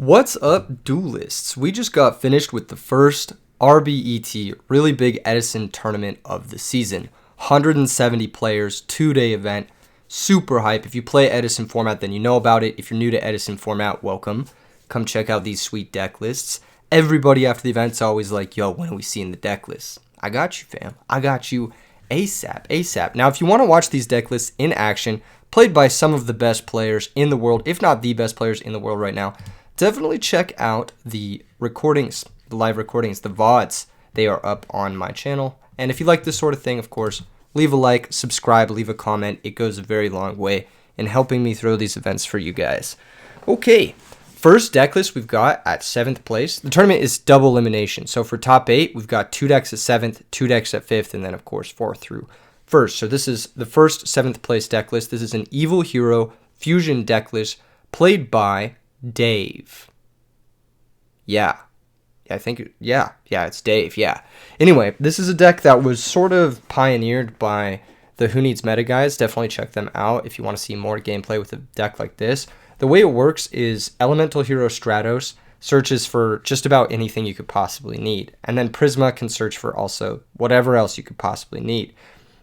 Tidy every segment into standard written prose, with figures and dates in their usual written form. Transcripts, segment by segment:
What's up, duelists? We just got finished with the first RBET, really big Edison tournament of the season. 170 players, 2-day event, super hype. If you play Edison format, then you know about it. If you're new to Edison format, welcome. Come check out these sweet deck lists. Everybody after the event's always like, yo, when are we seeing the deck lists? I got you, fam. I got you ASAP. Now, if you want to watch these deck lists in action, played by some of the best players in the world, if not the best players in the world right now, definitely check out the recordings, the live recordings, the VODs. They are up on my channel. And if you like this sort of thing, of course, leave a like, subscribe, leave a comment. It goes a very long way in helping me throw these events for you guys. Okay, first deck list we've got at 7th place. The tournament is double elimination. So for top 8, we've got 2 decks at 7th, 2 decks at 5th, and then, of course, 4th through 1st. So this is the first 7th place deck list. This is an Evil Hero Fusion deck list played by Dave. It's Dave, yeah. Anyway, this is a deck that was sort of pioneered by the Who Needs Meta guys. Definitely check them out if you want to see more gameplay with a deck like this. The way it works is Elemental Hero Stratos searches for just about anything you could possibly need. And then Prisma can search for also whatever else you could possibly need.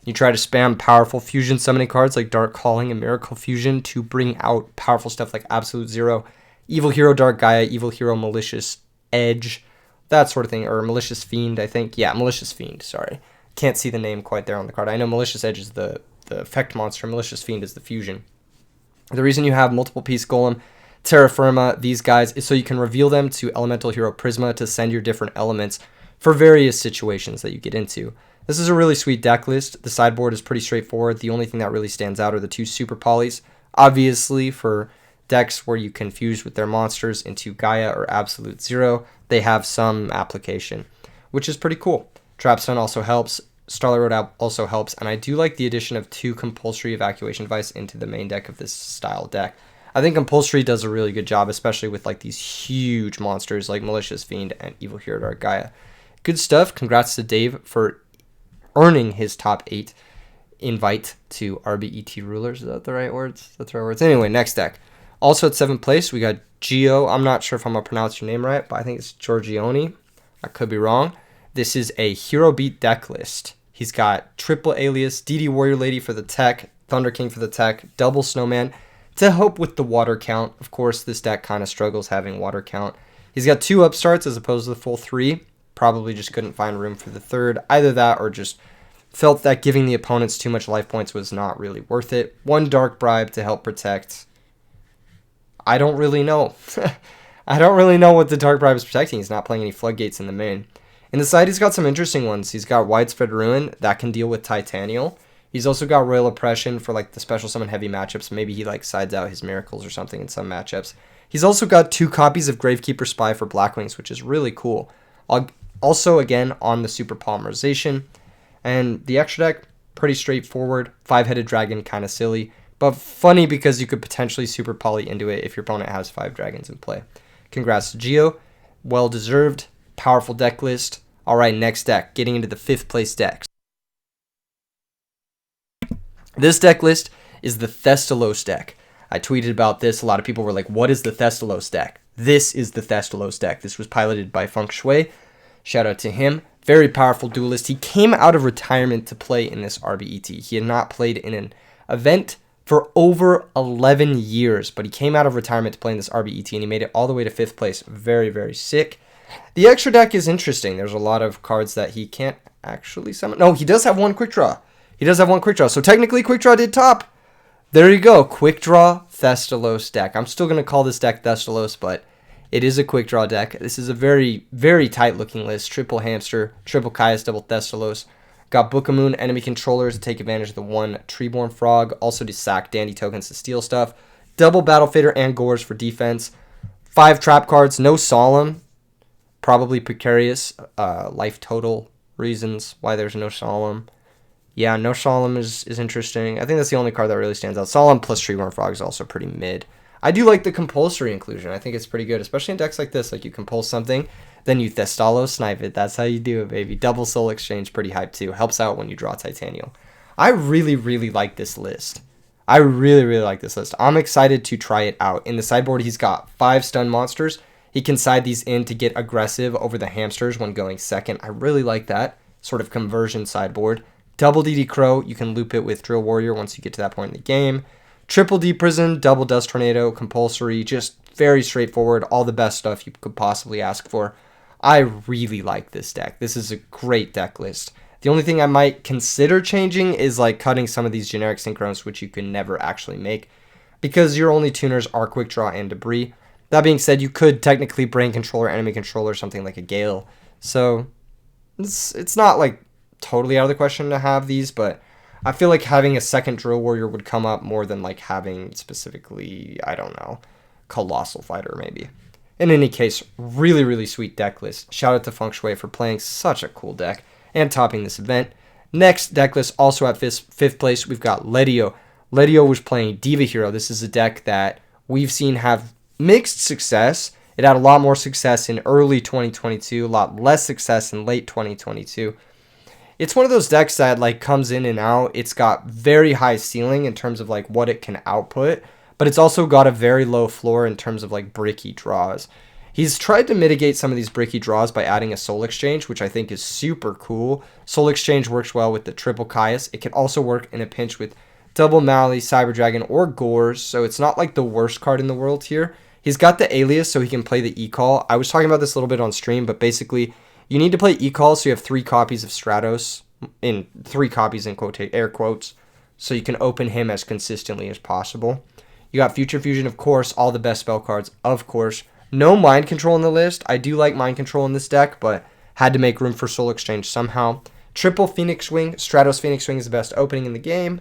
You try to spam powerful fusion summoning cards like Dark Calling and Miracle Fusion to bring out powerful stuff like Absolute Zero, Evil Hero Dark Gaia, Evil Hero Malicious Edge, that sort of thing, or Malicious Fiend, I think. Yeah, Malicious Fiend, sorry. Can't see the name quite there on the card. I know Malicious Edge is the effect monster, Malicious Fiend is the fusion. The reason you have multiple piece Golem, Terra Firma, these guys, is so you can reveal them to Elemental Hero Prisma to send your different elements for various situations that you get into. This is a really sweet deck list. The sideboard is pretty straightforward. The only thing that really stands out are the 2 super polys. Obviously, for decks where you can fuse with their monsters into Gaia or Absolute Zero, they have some application, which is pretty cool. Trapstone also helps. Starlight Road also helps, and I do like the addition of 2 compulsory evacuation device into the main deck of this style deck. I think compulsory does a really good job, especially with like these huge monsters like Malicious Fiend and Evil Hero Dark Gaia. Good stuff. Congrats to Dave for earning his top 8 invite to RBET Rulers. Is that the right words? That's the right words. Anyway, next deck. Also at 7th place, we got Yugioh. I'm not sure if I'm going to pronounce your name right, but I think it's Giorgione. I could be wrong. This is a Hero Beat deck list. He's got Triple Alias, DD Warrior Lady for the tech, Thunder King for the tech, Double Snowman to help with the water count. Of course, this deck kind of struggles having water count. He's got 2 upstarts as opposed to the full 3. Probably just couldn't find room for the 3rd. Either that or just felt that giving the opponents too much life points was not really worth it. 1 Dark Bribe to help protect. I don't really know. I don't really know what the Dark Bribe is protecting. He's not playing any Floodgates in the main. In the side, he's got some interesting ones. He's got Widespread Ruin that can deal with Titanial. He's also got Royal Oppression for like the special summon heavy matchups. Maybe he like sides out his Miracles or something in some matchups. He's also got 2 copies of Gravekeeper Spy for Blackwings, which is really cool. Also, again, on the Super Polymerization. And the extra deck, pretty straightforward. 5-headed dragon, kind of silly. But funny because you could potentially super poly into it if your opponent has 5 dragons in play. Congrats to Geo. Well deserved. Powerful deck list. Alright, next deck. Getting into the 5th place decks. This deck list is the Thestalos deck. I tweeted about this. A lot of people were like, what is the Thestalos deck? This is the Thestalos deck. This was piloted by Feng Shui. Shout out to him. Very powerful duelist. He came out of retirement to play in this RBET. He had not played in an event for over 11 years, but he came out of retirement to play in this RBET, and he made it all the way to 5th place. Very, very sick. The extra deck is interesting. There's a lot of cards that he can't actually summon. No, he does have 1 quick draw. He does have 1 quick draw, so technically quick draw did top. There you go, quick draw Thestalos deck. I'm still going to call this deck Thestalos, but it is a quick draw deck. This is a very, very tight looking list. Triple Hamster, Triple Caius, Double Thestalos. Got Book of Moon, enemy controllers to take advantage of the 1 Treeborn Frog. Also to sack Dandy tokens to steal stuff. Double Battle Fader and Gores for defense. 5 trap cards, no Solemn. Probably precarious. Life total reasons why there's no Solemn. Yeah, no Solemn is interesting. I think that's the only card that really stands out. Solemn plus Treeborn Frog is also pretty mid. I do like the compulsory inclusion. I think it's pretty good, especially in decks like this. Like you compulse something, then you Thestalos snipe it. That's how you do it, baby. Double Soul Exchange, pretty hype too. Helps out when you draw Titanial. I really, really like this list. I really, really like this list. I'm excited to try it out. In the sideboard, he's got 5 stun monsters. He can side these in to get aggressive over the hamsters when going second. I really like that sort of conversion sideboard. Double DD Crow, you can loop it with Drill Warrior once you get to that point in the game. Triple D Prison, double Dust Tornado, compulsory, just very straightforward, all the best stuff you could possibly ask for. I really like this deck. This is a great deck list. The only thing I might consider changing is like cutting some of these generic synchros, which you can never actually make, because your only tuners are Quick Draw and Debris. That being said, you could technically Brain Controller, Enemy Controller, something like a Gale. So it's not like totally out of the question to have these, but I feel like having a second Drill Warrior would come up more than like having specifically, I don't know, Colossal Fighter maybe. In any case, really, really sweet deck list. Shout out to Feng Shui for playing such a cool deck and topping this event. Next deck list, also at fifth place, we've got Letio. Letio was playing Diva Hero. This is a deck that we've seen have mixed success. It had a lot more success in early 2022, a lot less success in late 2022. It's one of those decks that like comes in and out. It's got very high ceiling in terms of like what it can output, but it's also got a very low floor in terms of like bricky draws. He's tried to mitigate some of these bricky draws by adding a Soul Exchange, which I think is super cool. Soul Exchange works well with the triple Caius. It can also work in a pinch with double Mally, Cyber Dragon, or Gores, so it's not like the worst card in the world here. He's got the Alias, so he can play the E-Call. I was talking about this a little bit on stream, but basically, you need to play E-Call, so you have 3 copies of Stratos, in 3 copies in air quotes, so you can open him as consistently as possible. You got Future Fusion, of course, all the best spell cards, of course. No Mind Control in the list. I do like Mind Control in this deck, but had to make room for Soul Exchange somehow. Triple Phoenix Wing. Stratos Phoenix Wing is the best opening in the game,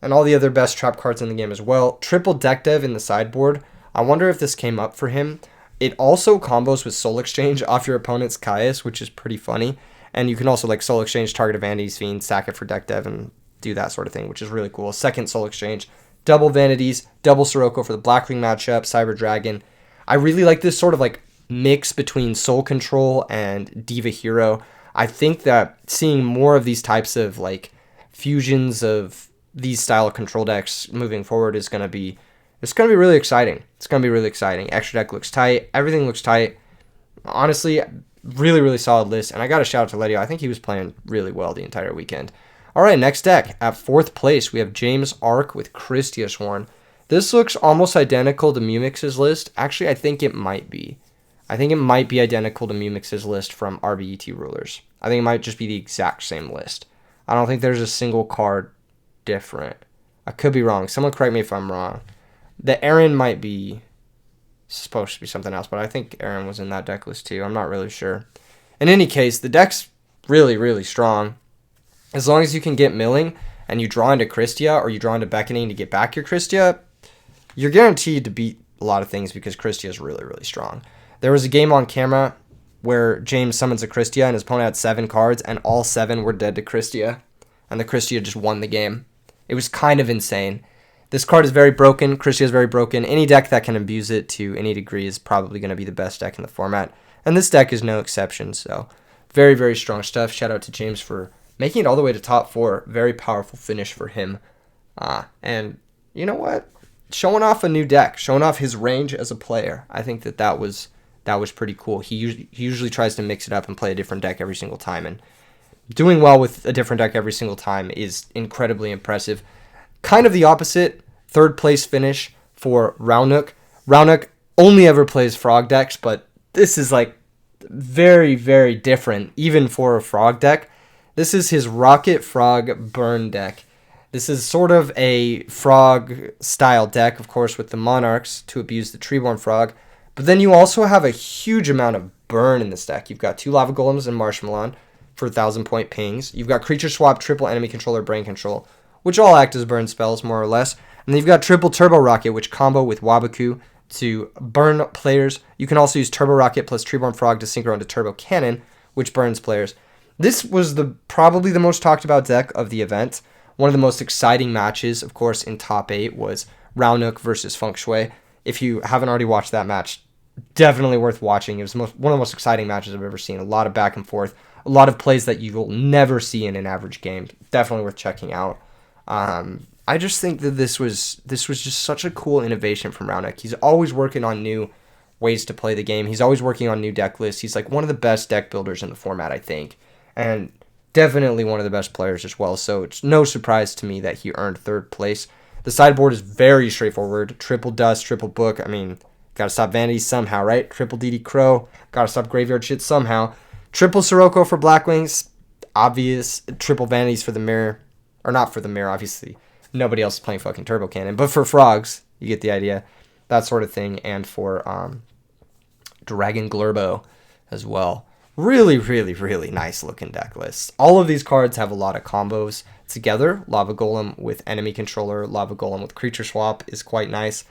and all the other best trap cards in the game as well. Triple Deck Dev in the sideboard. I wonder if this came up for him. It also combos with Soul Exchange off your opponent's Caius, which is pretty funny. And you can also like Soul Exchange, target a Vanity's Fiend, sack it for Deck Dev, and do that sort of thing, which is really cool. Second Soul Exchange, double Vanities, double Sirocco for the Blackwing matchup, Cyber Dragon. I really like this sort of like mix between Soul Control and Diva Hero. I think that seeing more of these types of like fusions of these style of control decks moving forward is going to be really exciting. It's going to be really exciting. Extra deck looks tight. Everything looks tight. Honestly, really, really solid list. And I got to shout out to Letio. I think he was playing really well the entire weekend. All right, next deck. At 4th place, we have James Ark with Christia Sworn. This looks almost identical to Mumix's list. Actually, I think it might be. I think it might be identical to Mumix's list from RBET Rulers. I think it might just be the exact same list. I don't think there's a single card different. I could be wrong. Someone correct me if I'm wrong. The Aaron might be supposed to be something else, but I think Aaron was in that deck list too. I'm not really sure. In any case, the deck's really, really strong. As long as you can get milling and you draw into Christia or you draw into Beckoning to get back your Christia, you're guaranteed to beat a lot of things because Christia is really, really strong. There was a game on camera where James summons a Christia and his opponent had 7 cards and all 7 were dead to Christia, and the Christia just won the game. It was kind of insane. This card is very broken. Christia is very broken. Any deck that can abuse it to any degree is probably going to be the best deck in the format, and this deck is no exception. So very, very strong stuff. Shout out to James for making it all the way to top 4. Very powerful finish for him. And you know what? Showing off a new deck, showing off his range as a player. I think that was pretty cool. He usually tries to mix it up and play a different deck every single time, and doing well with a different deck every single time is incredibly impressive. Kind of the opposite, 3rd place finish for Raunuk. Raunuk only ever plays frog decks, but this is like very, very different, even for a frog deck. This is his Rocket Frog Burn deck. This is sort of a frog-style deck, of course, with the Monarchs to abuse the Treeborn Frog. But then you also have a huge amount of burn in this deck. You've got 2 Lava Golems and Marshmallow for 1,000-point pings. You've got Creature Swap, Triple Enemy Controller, Brain Control, which all act as burn spells, more or less. And then you've got Triple Turbo Rocket, which combo with Wabaku to burn players. You can also use Turbo Rocket plus Treeborn Frog to synchro into Turbo Cannon, which burns players. This was probably the most talked about deck of the event. One of the most exciting matches, of course, in top 8 was Raunuk versus Feng Shui. If you haven't already watched that match, definitely worth watching. It was one of the most exciting matches I've ever seen. A lot of back and forth, a lot of plays that you will never see in an average game. Definitely worth checking out. I just think that this was just such a cool innovation from Roundneck. He's always working on new ways to play the game. He's always working on new deck lists. He's like one of the best deck builders in the format, I think, and definitely one of the best players as well. So it's no surprise to me that he earned third place. The sideboard is very straightforward. Triple Dust, triple Book. I mean, gotta stop Vanity somehow, right? Triple DD Crow. Gotta stop Graveyard Shit somehow. Triple Sirocco for Blackwings. Obvious. Triple Vanities for the Mirror. Or not for the Mirror, obviously. Nobody else is playing fucking Turbo Cannon. But for Frogs, you get the idea. That sort of thing. And for Dragon Glurbo as well. Really, really, really nice looking deck lists. All of these cards have a lot of combos together. Lava Golem with enemy controller, Lava Golem with creature swap is quite nice.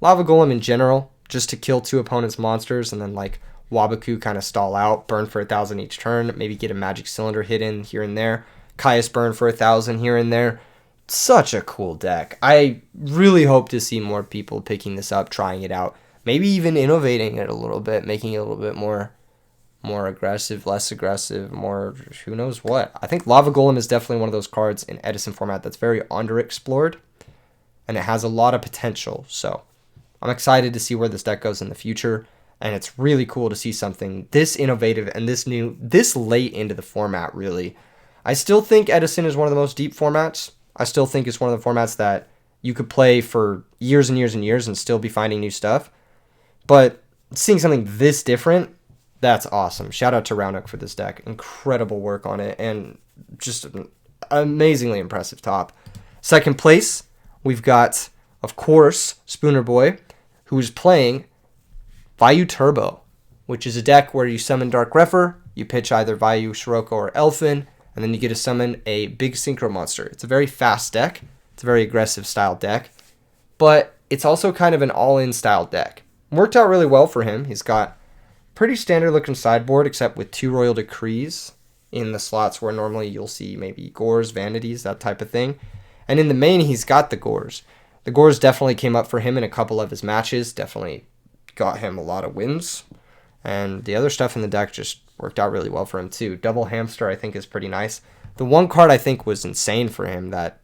Lava Golem in general, just to kill 2 opponents' monsters and then like Wabaku kind of stall out, burn for 1,000 each turn, maybe get a Magic Cylinder hit in here and there. Caius burn for 1,000 here and there. Such a cool deck. I really hope to see more people picking this up, trying it out, maybe even innovating it a little bit, making it a little bit more aggressive, less aggressive, more who knows what. I think Lava Golem is definitely one of those cards in Edison format that's very underexplored, and it has a lot of potential. So I'm excited to see where this deck goes in the future, and it's really cool to see something this innovative and this late into the format, really. I still think Edison is one of the most deep formats. I still think it's one of the formats that you could play for years and years and years and still be finding new stuff. But seeing something this different, that's awesome. Shout out to Roundneck for this deck. Incredible work on it and just an amazingly impressive top. Second place, we've got, of course, Spooner Boy, who is playing Vayu Turbo, which is a deck where you summon Dark Refer, you pitch either Vayu, Sirocco, or Elfin, and then you get to summon a big synchro monster. It's a very fast deck. It's a very aggressive style deck, but it's also kind of an all-in style deck. Worked out really well for him. He's got pretty standard looking sideboard, except with 2 Royal Decrees in the slots where normally you'll see maybe Gores, Vanities, that type of thing. And in the main, he's got the Gores. The Gores definitely came up for him in a couple of his matches, definitely got him a lot of wins. And the other stuff in the deck just worked out really well for him too. Double Hamster, I think, is pretty nice. The one card I think was insane for him that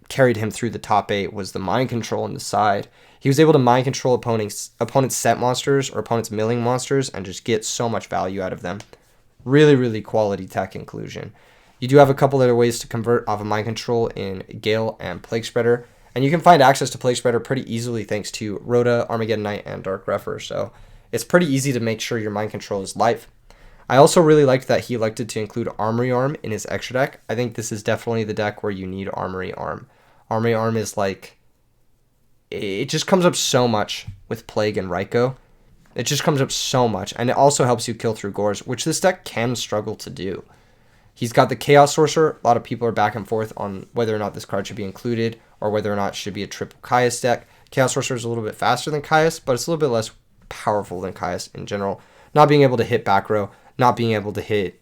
carried him through the top 8 was the Mind Control on the side. He was able to mind control opponents' set monsters or opponents' milling monsters and just get so much value out of them. Really, really quality tech inclusion. You do have a couple other ways to convert off of mind control in Gale and Plague Spreader, and you can find access to Plague Spreader pretty easily thanks to Rhoda, Armageddon Knight, and Dark Refer, so it's pretty easy to make sure your mind control is live. I also really liked that he elected to include Armory Arm in his extra deck. I think this is definitely the deck where you need Armory Arm. Armory Arm is like, it just comes up so much with Plague and Raikou. It just comes up so much, and it also helps you kill through Gores, which this deck can struggle to do. He's got the Chaos Sorcerer. A lot of people are back and forth on whether or not this card should be included, or whether or not it should be a triple Caius deck. Chaos Sorcerer is a little bit faster than Caius, but it's a little bit less powerful than Caius in general. Not being able to hit back row, not being able to hit,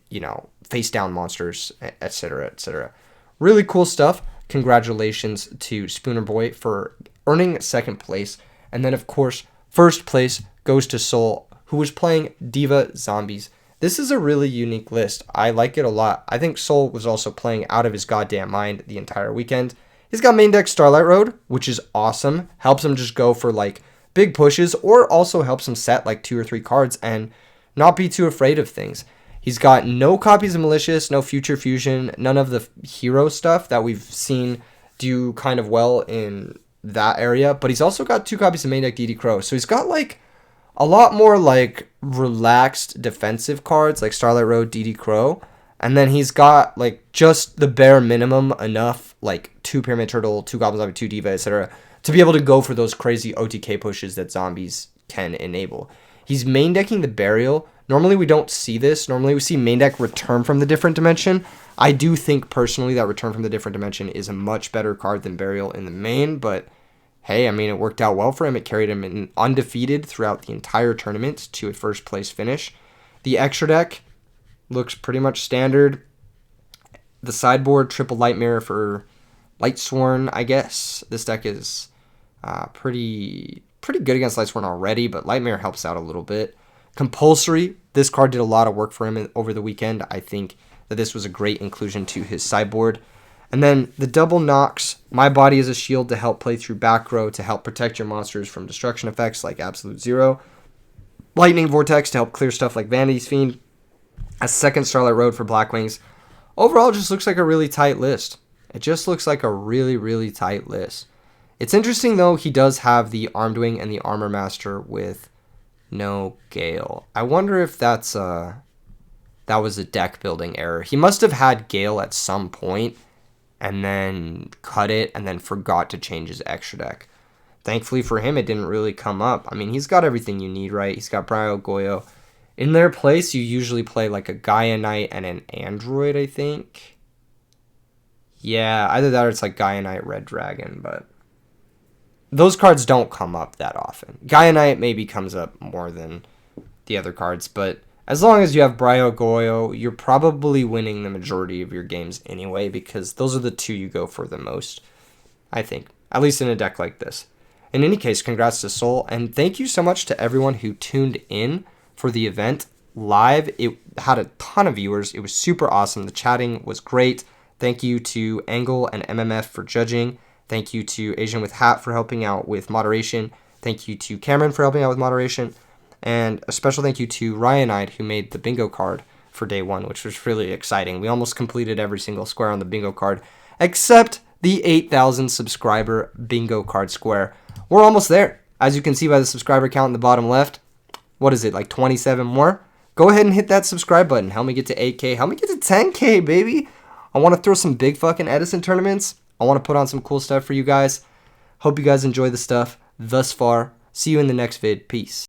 face down monsters, etc., etc. Really cool stuff. Congratulations to Spooner Boy for earning second place. And then, of course, first place goes to Soul, who was playing Diva Zombies. This is a really unique list. I like it a lot. I think Soul was also playing out of his goddamn mind the entire weekend. He's got main deck Starlight Road, which is awesome. Helps him just go for, big pushes, or also helps him set, 2 or 3 cards and not be too afraid of things. He's got no copies of Malicious, no Future Fusion, none of the hero stuff that we've seen do kind of well in that area, but he's also got 2 copies of main deck DD Crow. So he's got a lot more relaxed defensive cards like Starlight Road, DD Crow, and then he's got just the bare minimum enough 2 Pyramid Turtle, 2 Goblin Zombie, 2 Diva, etc. to be able to go for those crazy OTK pushes that zombies can enable. He's main decking the Burial. Normally we don't see this. Normally we see main deck Return from the Different Dimension. I do think personally that Return from the Different Dimension is a much better card than Burial in the main, but hey, it worked out well for him. It carried him in undefeated throughout the entire tournament to a first place finish. The extra deck looks pretty much standard. The sideboard, triple Light Mirror for Lightsworn, I guess. This deck is pretty good against Lightsworn already, but Light Mirror helps out a little bit. Compulsory, this card did a lot of work for him over the weekend. I think that this was a great inclusion to his sideboard. And then the double knocks, my body is a shield to help play through back row to help protect your monsters from destruction effects like Absolute Zero. Lightning Vortex to help clear stuff like Vanity's Fiend. A second Starlight Road for Blackwings. Overall, it just looks like a really tight list. It just looks like a really, really tight list. It's interesting, though, he does have the Armed Wing and the Armor Master with no Gale. I wonder if that was a deck building error. He must have had Gale at some point and then cut it and then forgot to change his extra deck. Thankfully for him, it didn't really come up. I mean, he's got everything you need, right? He's got Yugioh. In their place, you usually play like a Gaia Knight and an Android, I think. Yeah, either that or it's like Gaia Knight, Red Dragon, but those cards don't come up that often. Gaia Knight maybe comes up more than the other cards, but as long as you have Yugioh, you're probably winning the majority of your games anyway, because those are the two you go for the most, I think, at least in a deck like this. In any case, congrats to Soul, and thank you so much to everyone who tuned in for the event live. It had a ton of viewers. It was super awesome. The chatting was great. Thank you to Angle and MMF for judging. Thank you to Asian with Hat for helping out with moderation. Thank you to Cameron for helping out with moderation. And a special thank you to Ryanide, who made the bingo card for day one, which was really exciting. We almost completed every single square on the bingo card, except the 8,000 subscriber bingo card square. We're almost there. As you can see by the subscriber count in the bottom left, what is it, like 27 more? Go ahead and hit that subscribe button. Help me get to 8K. Help me get to 10K, baby. I want to throw some big fucking Edison tournaments. I want to put on some cool stuff for you guys. Hope you guys enjoy the stuff thus far. See you in the next vid. Peace.